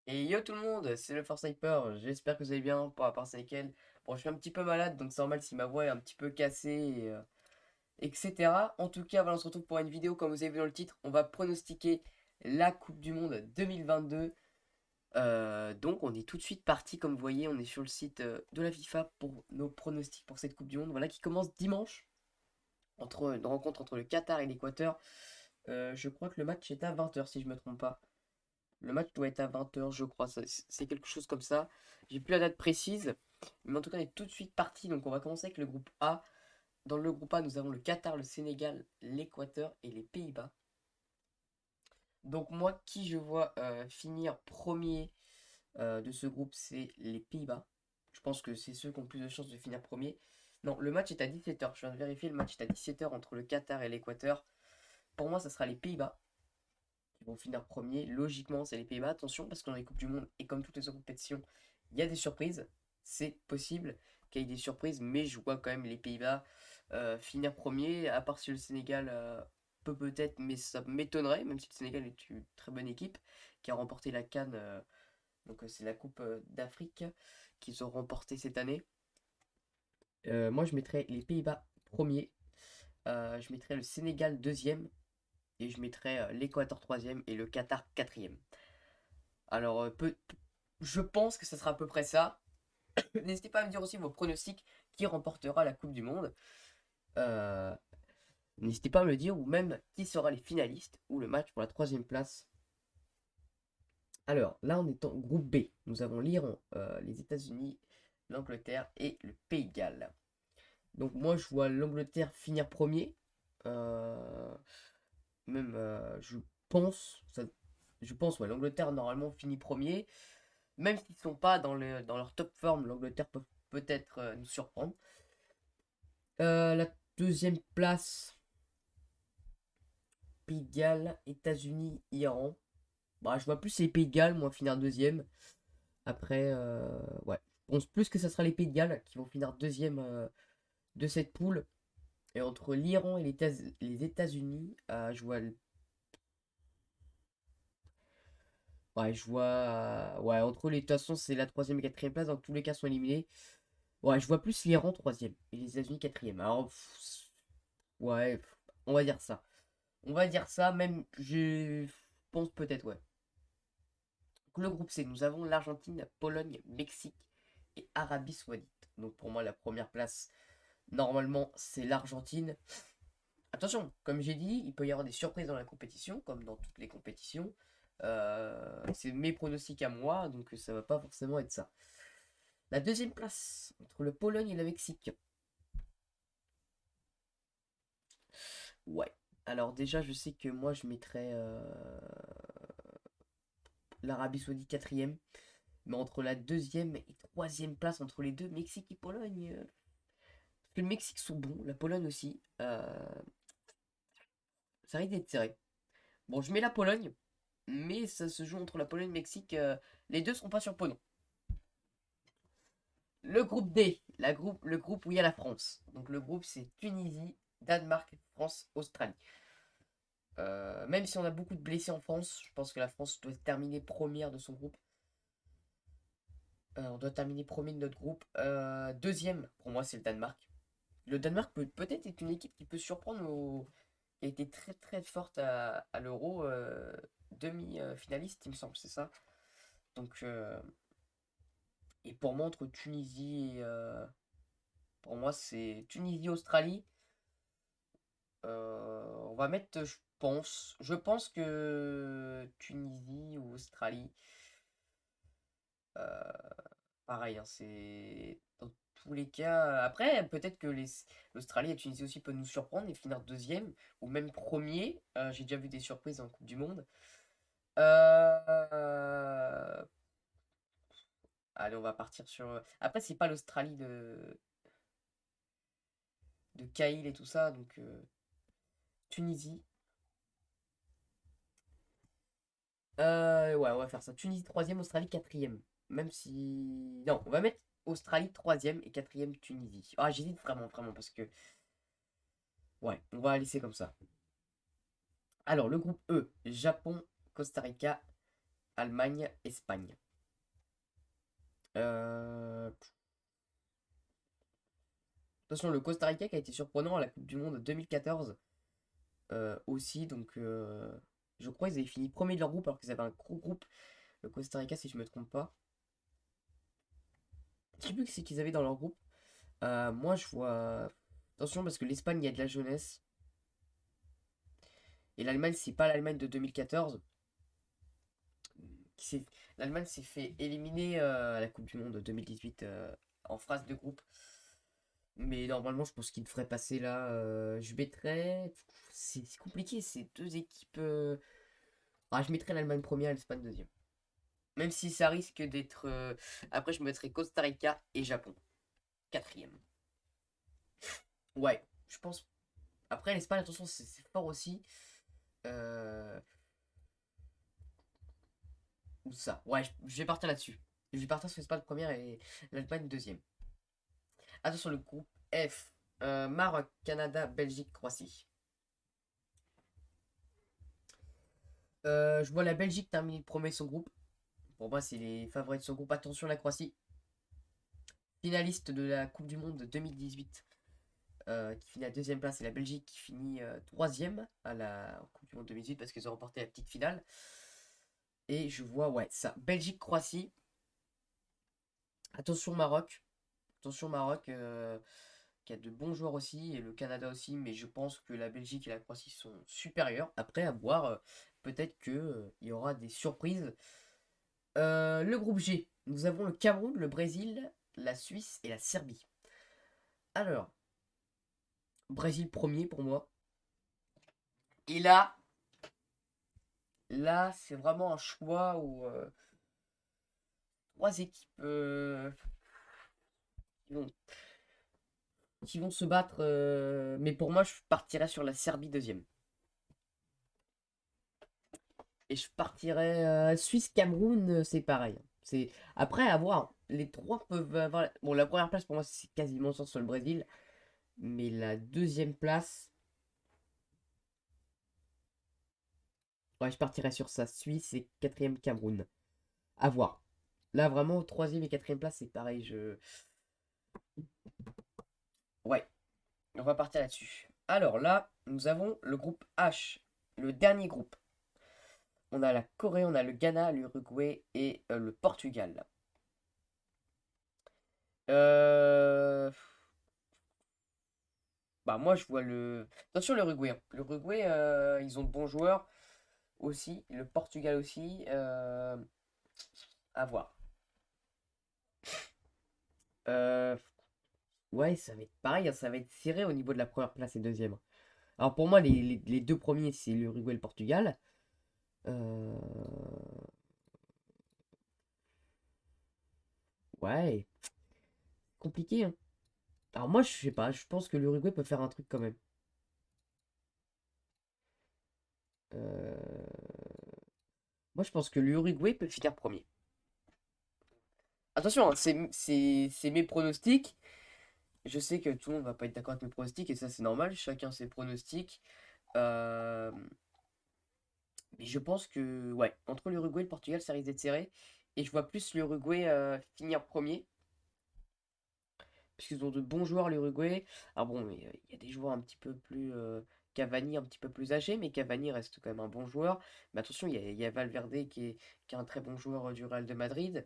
Et yo tout le monde, c'est le Force Hyper, j'espère que vous allez bien, pour à part ça nickel. Bon, je suis un petit peu malade, donc c'est normal si ma voix est un petit peu cassée, etc. En tout cas, voilà, on se retrouve pour une vidéo, comme vous avez vu dans le titre, on va pronostiquer la Coupe du Monde 2022. Donc on est tout de suite parti, comme vous voyez, on est sur le site de la FIFA pour nos pronostics pour cette Coupe du Monde, voilà, qui commence dimanche, entre une rencontre entre le Qatar et l'Équateur. Je crois que le match est à 20 h si je me trompe pas. Le match doit être à 20 h, je crois. C'est quelque chose comme ça. J'ai plus la date précise. Mais en tout cas, on est tout de suite parti. Donc, on va commencer avec le groupe A. Dans le groupe A, nous avons le Qatar, le Sénégal, l'Équateur et les Pays-Bas. Donc, moi, qui je vois finir premier de ce groupe, c'est les Pays-Bas. Je pense que c'est ceux qui ont plus de chances de finir premier. Non, le match est à 17 h. Je viens de vérifier. Le match est à 17 h entre le Qatar et l'Équateur. Pour moi, ça sera les Pays-Bas qui vont finir premier. Logiquement, c'est les Pays-Bas. Attention, parce que dans les Coupes du Monde et comme toutes les autres compétitions, il y a des surprises. C'est possible qu'il y ait des surprises, mais je vois quand même les Pays-Bas finir premier, à part si le Sénégal peut-être, mais ça m'étonnerait, même si le Sénégal est une très bonne équipe qui a remporté la CAN, donc c'est la Coupe d'Afrique qu'ils ont remporté cette année. Moi, je mettrais les Pays-Bas premier, je mettrais le Sénégal deuxième, et je mettrais l'Équateur troisième et le Qatar quatrième. Alors, je pense que ça sera à peu près ça. N'hésitez pas à me dire aussi vos pronostics qui remportera la Coupe du Monde. Euh, N'hésitez pas à me le dire, ou même qui sera les finalistes ou le match pour la troisième place. Alors, là, on est en groupe B. Nous avons l'Iran, les États-Unis, l'Angleterre et le Pays de Galles. Donc, moi, je vois l'Angleterre finir premier. Euh, Même, pense, ça- je pense, ouais, l'Angleterre normalement finit premier. Même s'ils ne sont pas dans leur top forme, l'Angleterre peut peut-être nous surprendre. La deuxième place, Pays de Galles, États-Unis, Iran. Bah, je vois plus les Pays de Galles, moi, finir deuxième. Après, ouais, je pense plus que ce sera les Pays de Galles qui vont finir deuxième de cette poule. Et entre l'Iran et les États-Unis, ouais, je vois. Ouais, entre les. De toute façon, c'est la troisième et quatrième place. Dans tous les cas, sont éliminés. Ouais, je vois plus l'Iran troisième et les États-Unis quatrième. Alors, ouais, on va dire ça. On va dire ça, même, je pense peut-être, ouais. Donc, le groupe C, nous avons l'Argentine, Pologne, Mexique et Arabie Saoudite. Donc, pour moi, la première place, normalement, c'est l'Argentine. Attention, comme j'ai dit, il peut y avoir des surprises dans la compétition, comme dans toutes les compétitions. C'est mes pronostics à moi, donc ça va pas forcément être ça. La deuxième place, entre le Pologne et le Mexique. Ouais. Alors déjà, je sais que moi, je mettrais l'Arabie Saoudite quatrième. Mais entre la deuxième et troisième place, entre les deux, Mexique et Pologne. Parce que le Mexique sont bons, la Pologne aussi. Ça risque d'être serré. Bon, je mets la Pologne, mais ça se joue entre la Pologne et le Mexique. Les deux seront pas surprenants. Le groupe D, le groupe où il y a la France. Donc le groupe, c'est Tunisie, Danemark, France, Australie. Même si on a beaucoup de blessés en France, je pense que la France doit terminer première de son groupe. On doit terminer premier de notre groupe. Deuxième, pour moi, c'est le Danemark. Le Danemark peut-être être une équipe qui peut surprendre, qui a été très très forte à l'Euro, demi-finaliste, il me semble, c'est ça. Donc, et pour moi, entre Tunisie et. Pour moi, c'est Tunisie-Australie. On va mettre, je pense que Tunisie ou Australie. euh, Pareil, hein, c'est dans tous les cas. Après, peut-être que l'Australie et la Tunisie aussi peuvent nous surprendre et finir deuxième ou même premier. J'ai déjà vu des surprises en Coupe du Monde. Euh, Allez, on va partir sur. Après, c'est pas l'Australie de Cahill et tout ça, donc Tunisie. Ouais, on va faire ça. Tunisie troisième, Australie quatrième. Même si. Non, on va mettre Australie troisième et quatrième Tunisie. Ah, j'hésite vraiment, vraiment, parce que. Ouais, on va laisser comme ça. Alors, le groupe E, Japon, Costa Rica Allemagne, Espagne. Euh, Attention, le Costa Rica qui a été surprenant à la Coupe du Monde 2014 aussi. Donc, je crois qu'ils avaient fini premier de leur groupe alors qu'ils avaient un gros groupe. Le Costa Rica, si je me trompe pas. Je sais plus qui c'est qu'ils avaient dans leur groupe. Moi, je vois. Attention, parce que l'Espagne, il y a de la jeunesse. Et l'Allemagne, c'est pas l'Allemagne de 2014. qui s'est- L'Allemagne s'est fait éliminer à la Coupe du Monde 2018 en phase de groupe. Mais normalement, je pense qu'il devrait passer là. Je mettrais. C'est compliqué, ces deux équipes. Je mettrais l'Allemagne première et l'Espagne deuxième. Même si ça risque d'être. Après, je mettrais Costa Rica et Japon. Quatrième. Ouais, je pense. Après, l'Espagne, attention, c'est fort aussi. Euh... Ou ça. Ouais, je vais partir là-dessus. Je vais partir sur l'Espagne première et l'Allemagne deuxième. Attention, le groupe F. Maroc, Canada, Belgique, Croatie. Je vois la Belgique terminer premier de son groupe. Pour moi, c'est les favoris de son groupe. Attention, la Croatie. Finaliste de la Coupe du Monde 2018. Qui finit à deuxième place. Et la Belgique qui finit troisième à la Coupe du Monde 2018 parce qu'ils ont remporté la petite finale. Et je vois, ouais, ça. Belgique-Croatie. Attention, Maroc. Attention, Maroc. Qui a de bons joueurs aussi. Et le Canada aussi. Mais je pense que la Belgique et la Croatie sont supérieurs. Après, à voir. Peut-être qu'il y aura des surprises. Le groupe G. Nous avons le Cameroun, le Brésil, la Suisse et la Serbie. Alors, Brésil premier pour moi. Et là, c'est vraiment un choix où trois équipes qui vont, qui vont se battre. Mais pour moi, je partirais sur la Serbie deuxième. Et je partirais Suisse-Cameroun, c'est pareil. C'est après à voir. Les trois peuvent avoir. Bon, la première place pour moi, c'est quasiment sûr sur le Brésil. Mais la deuxième place, ouais, je partirais sur ça. Suisse et quatrième Cameroun. À voir. Là, vraiment, troisième et quatrième place, c'est pareil. Ouais, on va partir là-dessus. Alors là, nous avons le groupe H, le dernier groupe. On a la Corée, on a le Ghana, l'Uruguay et le Portugal. Euh... Bah moi je vois le... Attention l'Uruguay. Hein. L'Uruguay, ils ont de bons joueurs aussi. Le Portugal aussi. À voir. Euh, Ouais, ça va être pareil. Hein, ça va être serré au niveau de la première place et deuxième. Alors pour moi, les deux premiers, c'est l'Uruguay et le Portugal. Euh, Ouais, compliqué. Hein. Alors moi, je sais pas. Je pense que l'Uruguay peut faire un truc quand même. Euh, Moi, je pense que l'Uruguay peut finir premier. Attention, hein, c'est mes pronostics. Je sais que tout le monde va pas être d'accord avec mes pronostics et ça, c'est normal. Chacun ses pronostics. Euh, Mais je pense que, ouais, entre l'Uruguay et le Portugal, ça risque d'être serré. Et je vois plus l'Uruguay finir premier. Puisqu'ils ont de bons joueurs, l'Uruguay. Alors bon, il y a des joueurs un petit peu plus. Cavani un petit peu plus âgé, mais Cavani reste quand même un bon joueur. Mais attention, il y a Valverde qui est un très bon joueur du Real de Madrid.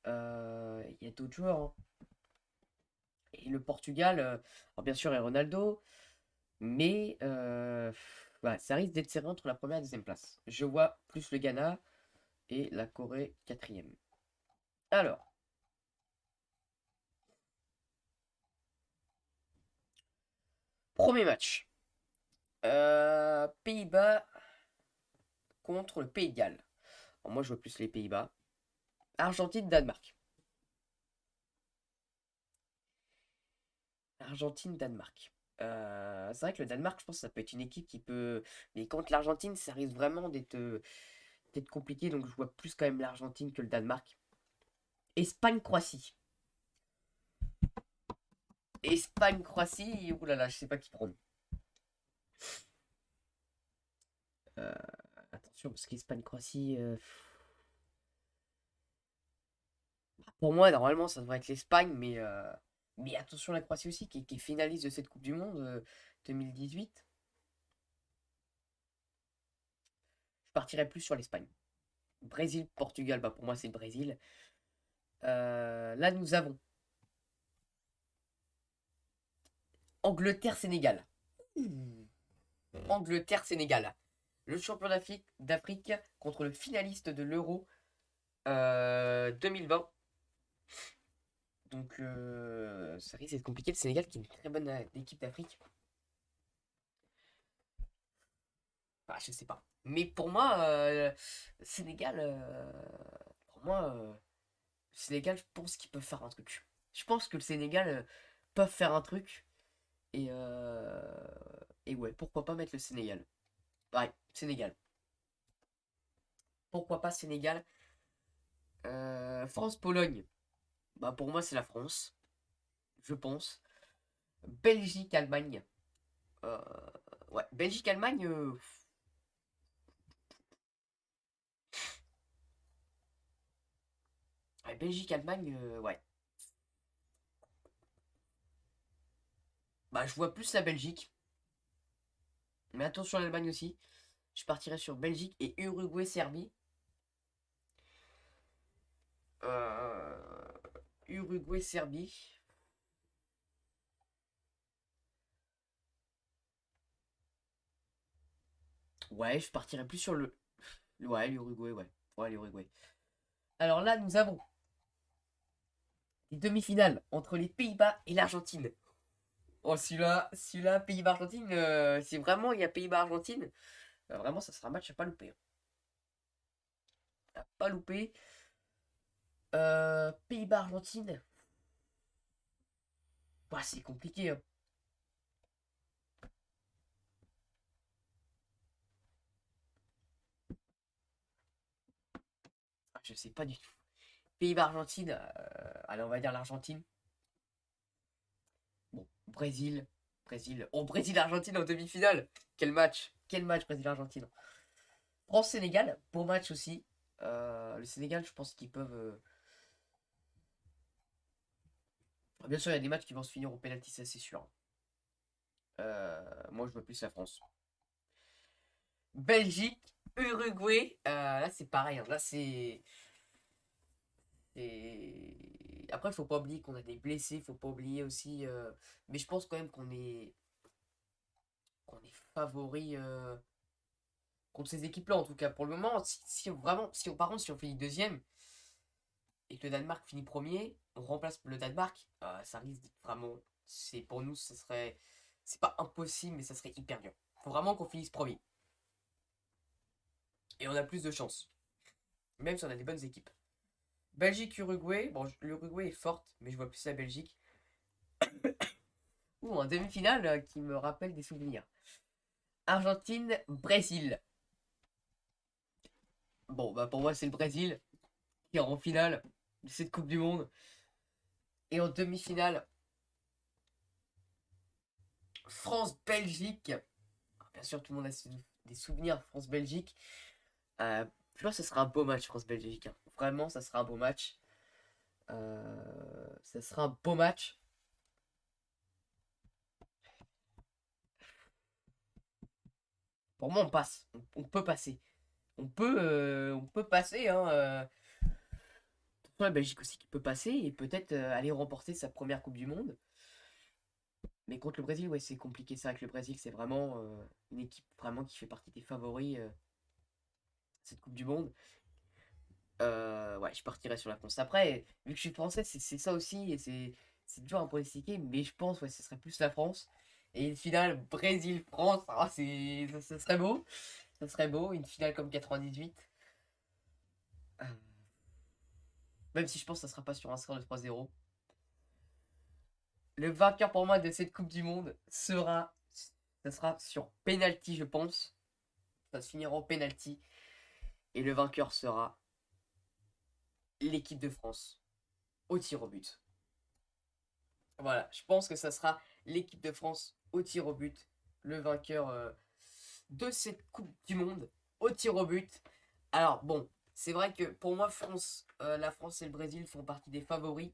Il y a d'autres joueurs. Hein. Et le Portugal, alors bien sûr, il y a Ronaldo. Mais voilà, ça risque d'être serré entre la première et la deuxième place. Je vois plus le Ghana et la Corée quatrième. Alors, premier match. Pays-Bas contre le Pays de Galles. Alors, moi, je vois plus les Pays-Bas. Argentine-Danemark. Argentine-Danemark. C'est vrai que le Danemark, je pense que ça peut être une équipe qui peut. Mais contre l'Argentine, ça risque vraiment d'être compliqué. Donc, je vois plus quand même l'Argentine que le Danemark. Espagne-Croatie. Espagne-Croatie. Ouh là là, je sais pas qui prendre. Euh, Attention, parce qu'Espagne-Croatie. Pour moi, normalement, ça devrait être l'Espagne, mais attention la Croatie aussi, qui est finaliste de cette Coupe du Monde 2018. Je partirais plus sur l'Espagne. Brésil, Portugal, bah pour moi c'est le Brésil. Là, nous avons Angleterre-Sénégal. Angleterre-Sénégal. Le champion d'Afrique contre le finaliste de l'Euro 2020. Donc, ça risque d'être compliqué. Le Sénégal qui est une très bonne équipe d'Afrique. Ah, je sais pas. Mais pour moi, Sénégal, pour moi, Sénégal, je pense qu'ils peuvent faire un truc. Je pense que le Sénégal peuvent faire un truc. Et, ouais, pourquoi pas mettre le Sénégal. Ouais, Sénégal. Pourquoi pas Sénégal. France-Pologne. Bah pour moi c'est la France. Je pense. Belgique-Allemagne. Euh, ouais, Belgique-Allemagne. Ouais, Belgique-Allemagne, ouais. Bah je vois plus la Belgique. Mais attention à l'Allemagne aussi. Je partirais sur Belgique et Uruguay-Serbie. Uruguay-Serbie. Ouais, je partirais plus sur le. Ouais, l'Uruguay, ouais. Ouais, l'Uruguay. Alors là, nous avons les demi-finales entre les Pays-Bas et l'Argentine. Oh, celui-là, Pays-Bas-Argentine, c'est vraiment, il y a Pays-Bas-Argentine. Vraiment, ça sera un match à pas louper, hein. À pas louper. Pays-Bas-Argentine. Ouais, c'est compliqué, hein. Ah, je sais pas du tout. Pays-Bas-Argentine. Allez, on va dire l'Argentine. Bon, Brésil. Brésil. Oh, Brésil-Argentine en demi-finale. Quel match. Quel match, Brésil-Argentine. France-Sénégal. Beau match aussi. Le Sénégal, je pense qu'ils peuvent. Bien sûr, il y a des matchs qui vont se finir au pénalty, ça c'est sûr. Moi, je veux plus la France. Belgique, Uruguay. Là, c'est pareil, hein. Là, Après, faut pas oublier qu'on a des blessés. Faut pas oublier aussi. Mais je pense quand même qu'on est favori contre ces équipes-là, en tout cas pour le moment. Par contre, si on finit deuxième et que le Danemark finit premier, on remplace le Danemark. Ça risque d'être vraiment. Pour nous, ce serait. C'est pas impossible, mais ça serait hyper dur. Faut vraiment qu'on finisse premier. Et on a plus de chance. Même si on a des bonnes équipes. Belgique-Uruguay. Bon, l'Uruguay est forte, mais je vois plus la Belgique. Ou en demi-finale qui me rappelle des souvenirs. Argentine-Brésil. Bon, bah pour moi, c'est le Brésil qui est en finale de cette Coupe du Monde. Et en demi-finale, France-Belgique. Bien sûr, tout le monde a des souvenirs France-Belgique. Je pense que ce sera un beau match France-Belgique, hein. Vraiment, ça sera un beau match. Ça sera un beau match. Pour moi, on passe. On peut passer. On peut passer, hein. La Belgique aussi qui peut passer et peut-être aller remporter sa première Coupe du Monde. Mais contre le Brésil, ouais, c'est compliqué. C'est vrai que le Brésil, c'est vraiment une équipe vraiment qui fait partie des favoris cette Coupe du Monde. Ouais, je partirais sur la France. Après, vu que je suis français, c'est ça aussi, et c'est dur à pronostiquer, mais je pense, ouais, ce serait plus la France. Et une finale Brésil-France, ça serait beau. Ça serait beau, une finale comme 98. Euh, Même si je pense que ça sera pas sur un score de 3-0. Le vainqueur pour moi de cette Coupe du Monde ça sera sur penalty, je pense. Ça se finira en penalty. Et le vainqueur sera l'équipe de France au tir au but. Voilà, je pense que ça sera l'équipe de France au tir au but, le vainqueur de cette Coupe du Monde au tir au but. Alors bon, C'est vrai que pour moi, la France et le Brésil font partie des favoris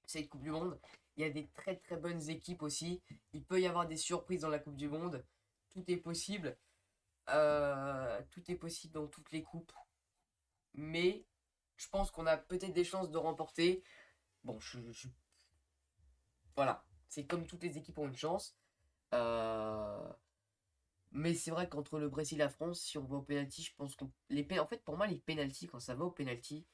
cette Coupe du Monde. Il y a des très très bonnes équipes aussi. Il peut y avoir des surprises dans la Coupe du Monde. Tout est possible. Tout est possible dans toutes les coupes. Mais je pense qu'on a peut-être des chances de remporter. Bon, voilà. C'est comme toutes les équipes ont une chance. Euh, Mais c'est vrai qu'entre le Brésil et la France, si on va au penalty, je pense en fait, pour moi, les pénaltys, quand ça va au penalty,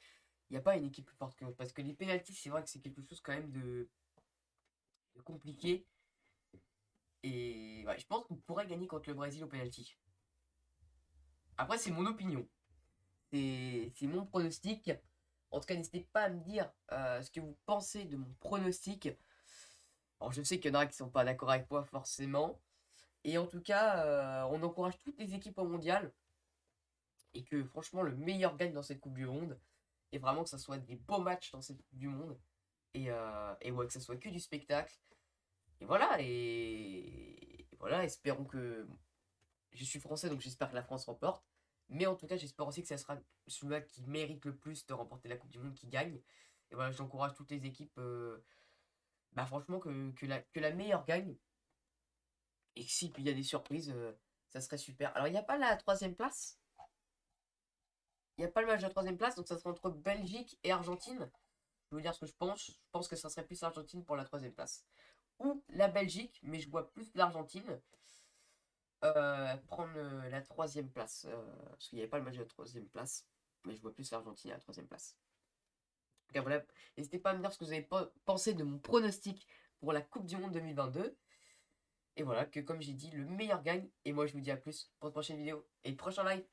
il n'y a pas une équipe plus forte que l'autre. Parce que les pénaltys, c'est vrai que c'est quelque chose quand même de compliqué. Et ouais, je pense qu'on pourrait gagner contre le Brésil au penalty. Après, c'est mon opinion. C'est mon pronostic. En tout cas, n'hésitez pas à me dire ce que vous pensez de mon pronostic. Alors, je sais qu'il y en a qui sont pas d'accord avec moi forcément. Et en tout cas, on encourage toutes les équipes au mondial. Et que franchement, le meilleur gagne dans cette Coupe du Monde. Et vraiment que ça soit des beaux matchs dans cette Coupe du Monde. Et ouais, que ça soit que du spectacle. Et voilà, espérons que. Je suis français, donc j'espère que la France remporte. Mais en tout cas, j'espère aussi que ça sera celui-là qui mérite le plus de remporter la Coupe du Monde qui gagne. Et voilà, j'encourage toutes les équipes, bah franchement, que la meilleure gagne. Et que si puis il y a des surprises, ça serait super. Alors, il n'y a pas la troisième place. Il n'y a pas le match de la troisième place, donc ça sera entre Belgique et Argentine. Je vais vous dire ce que je pense. Je pense que ça serait plus l'Argentine pour la troisième place. Ou la Belgique, mais je vois plus l'Argentine prendre la troisième place. Parce qu'il n'y avait pas le match de la troisième place. Mais je vois plus l'Argentine à la troisième place. Donc voilà, n'hésitez pas à me dire ce que vous avez pensé de mon pronostic pour la Coupe du Monde 2022. Et voilà, que comme j'ai dit, le meilleur gagne. Et moi je vous dis à plus pour une prochaine vidéo et prochain live.